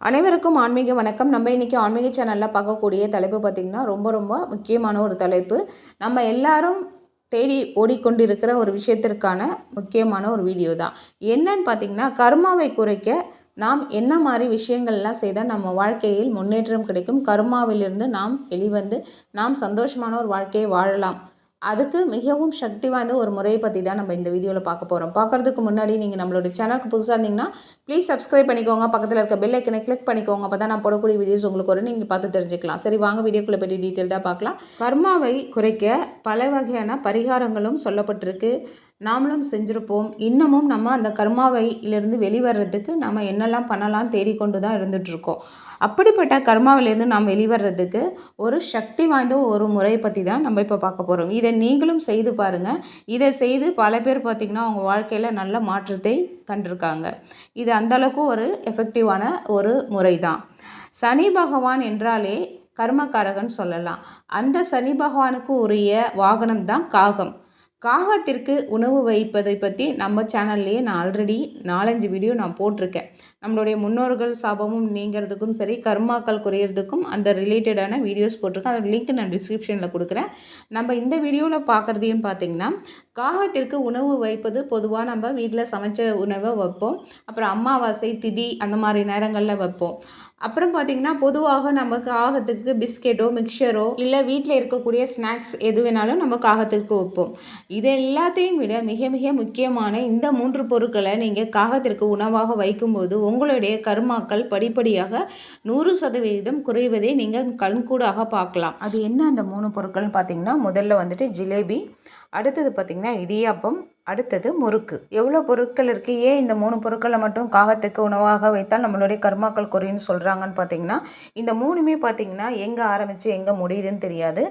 அனைவருக்கும் ஆன்மீக வணக்கம். நம்ம இன்றைக்கி ஆன்மீக சேனலில் பார்க்கக்கூடிய தலைப்பு பார்த்திங்கன்னா ரொம்ப முக்கியமான ஒரு தலைப்பு. நம்ம எல்லாரும் தேடி ஓடிக்கொண்டிருக்கிற ஒரு விஷயத்திற்கான முக்கியமான ஒரு வீடியோ தான். என்னன்னு பார்த்திங்கன்னா, கர்மாவை குறைக்க நாம் என்ன மாதிரி விஷயங்கள்லாம் செய்தால் நம்ம வாழ்க்கையில் முன்னேற்றம் கிடைக்கும், கர்மாவிலிருந்து நாம் வெளிவந்து நாம் சந்தோஷமான ஒரு வாழ்க்கையை வாழலாம். அதுக்கு மிகவும் சக்தி வாய்ந்த ஒரு முறையை பற்றி தான் நம்ம இந்த வீடியோவில் பார்க்க போகிறோம். பார்க்குறதுக்கு முன்னாடி நீங்கள் நம்மளோட சேனலுக்கு புதுசாக இருந்தீங்கன்னா ப்ளீஸ் சப்ஸ்கிரைப் பண்ணிக்கோங்க. பக்கத்தில் இருக்க பெல் ஐக்கனை கிளிக் பண்ணிக்கோங்க. அப்போ தான் நான் போடக்கூடிய வீடியோஸ் உங்களுக்கு வரும், நீங்கள் பார்த்து தெரிஞ்சுக்கலாம். சரி, வாங்க வீடியோக்குள்ளே போய் டீட்டெயில்டாக பார்க்கலாம். கர்மாவை குறைக்க பல வகையான பரிகாரங்களும் சொல்லப்பட்டிருக்கு. நாமளும் செஞ்சுருப்போம். இன்னமும் நம்ம அந்த கர்மாவிலிருந்து வெளிவரதுக்கு நம்ம என்னெல்லாம் பண்ணலாம் தேடிக்கொண்டு தான் இருந்துகிட்ருக்கோம். அப்படிப்பட்ட கர்மாவிலேருந்து நாம் வெளிவரதுக்கு ஒரு சக்தி வாய்ந்த ஒரு முறையை பற்றி தான் நம்ம இப்போ பார்க்க போகிறோம். இதை நீங்களும் செய்து பாருங்கள். இதை செய்து பல பேர் பார்த்திங்கன்னா அவங்க வாழ்க்கையில் நல்ல மாற்றத்தை கண்டிருக்காங்க. இது அந்தளவுக்கு ஒரு எஃபெக்டிவான ஒரு முறை தான். சனி பகவான் என்றாலே கர்மக்காரகன் சொல்லலாம். அந்த சனி பகவானுக்கு உரிய வாகனம் தான் காகம். காகத்திற்கு உணவு வைப்பதை பற்றி நம்ம சேனல்லையே நான் ஆல்ரெடி 4-5 வீடியோ நான் போட்டிருக்கேன். நம்மளுடைய முன்னோர்கள் சாபமும் நீங்கிறதுக்கும் சரி, கர்மாக்கள் குறையிறதுக்கும் அந்த ரிலேட்டடான வீடியோஸ் போட்டிருக்கேன். அதோட லிங்க் நான் டிஸ்கிரிப்ஷனில் கொடுக்குறேன். நம்ம இந்த வீடியோவில் பார்க்குறதையும் பார்த்திங்கன்னா, காகத்திற்கு உணவு வைப்பது பொதுவாக நம்ம வீட்டில் சமைச்ச உணவை வைப்போம். அப்புறம் அமாவாசை திதி அந்த மாதிரி நேரங்களில் வைப்போம். அப்புறம் பார்த்திங்கன்னா, பொதுவாக நம்ம காகத்துக்கு பிஸ்கெட்டோ மிக்சரோ இல்லை வீட்டில் இருக்கக்கூடிய ஸ்நாக்ஸ் எது வேணாலும் நம்ம காகத்திற்கு வைப்போம். இது எல்லாத்தையும் விட மிக மிக முக்கியமான இந்த 3 பொருட்களை நீங்கள் காகத்திற்கு உணவாக வைக்கும்போது உங்களுடைய கர்மாக்கள் படிப்படியாக 100% குறைவதை நீங்கள் கண்கூடாக பார்க்கலாம். அது என்ன அந்த 3 பொருட்கள்னு பார்த்திங்கன்னா, முதல்ல வந்துட்டு ஜிலேபி, அடுத்தது பார்த்திங்கன்னா இடியாப்பம், அடுத்தது முறுக்கு. எவ்வளோ பொருட்கள் இருக்குது, ஏன் இந்த 3 பொருட்களை மட்டும் காகத்துக்கு உணவாக வைத்தால் நம்மளுடைய கர்மாக்கள் குறைன்னு சொல்கிறாங்கன்னு பார்த்தீங்கன்னா, இந்த 3மே பார்த்திங்கன்னா எங்கே ஆரம்பித்து எங்கே முடியுதுன்னு தெரியாது.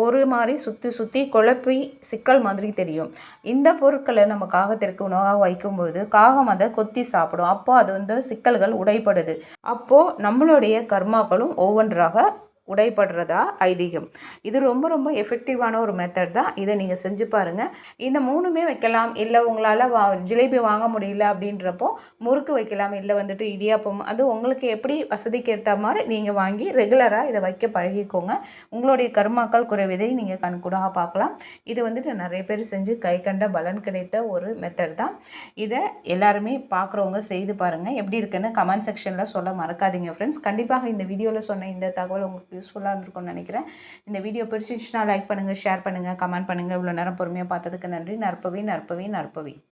ஒரு மாதிரி சுற்றி குழப்பி சிக்கல் மாதிரி தெரியும். இந்த பொருட்களை நம்ம காகத்திற்கு உணவாக வைக்கும்பொழுது காகம் அதை கொத்தி சாப்பிடும். அப்போது அது வந்து சிக்கல்கள் உடைப்படுது. அப்போது நம்மளுடைய கர்மாக்களும் ஒவ்வொன்றாக உடைப்படுறதா ஐதீகம். இது ரொம்ப எஃபெக்டிவான ஒரு மெத்தட் தான். இதை நீங்கள் செஞ்சு பாருங்கள். இந்த 3மே வைக்கலாம். இல்லை உங்களால் ஜிலேபி வாங்க முடியல அப்படின்றப்போ முறுக்கு வைக்கலாம். இல்லை வந்துட்டு இடியாப்பம், அது உங்களுக்கு எப்படி வசதிக்கு ஏற்ற மாதிரி நீங்கள் வாங்கி ரெகுலராக இதை வைக்க பழகிக்கோங்க. உங்களுடைய கர்மாக்கள் குறைவதை நீங்கள் கண்கூடாக பார்க்கலாம். இது வந்துட்டு நிறைய பேர் செஞ்சு கை கண்ட பலன் கிடைத்த ஒரு மெத்தட் தான். இதை எல்லாருமே பார்க்குறவங்க செய்து பாருங்கள். எப்படி இருக்குன்னு கமெண்ட் செக்ஷனில் சொல்ல மறக்காதீங்க ஃப்ரெண்ட்ஸ். கண்டிப்பாக இந்த வீடியோவில் சொன்ன இந்த தகவல் உங்களுக்கு யூஸ்ஃபுல்லாக இருந்திருக்கும்னு நினைக்கிறேன். இந்த வீடியோ பிடிச்சிச்சுன்னா லைக் பண்ணுங்கள், ஷேர் பண்ணுங்கள், கமெண்ட் பண்ணுங்கள். இவ்வளோ நேரம் பொறுமையாக பார்த்ததுக்கு நன்றி. நற்பவி.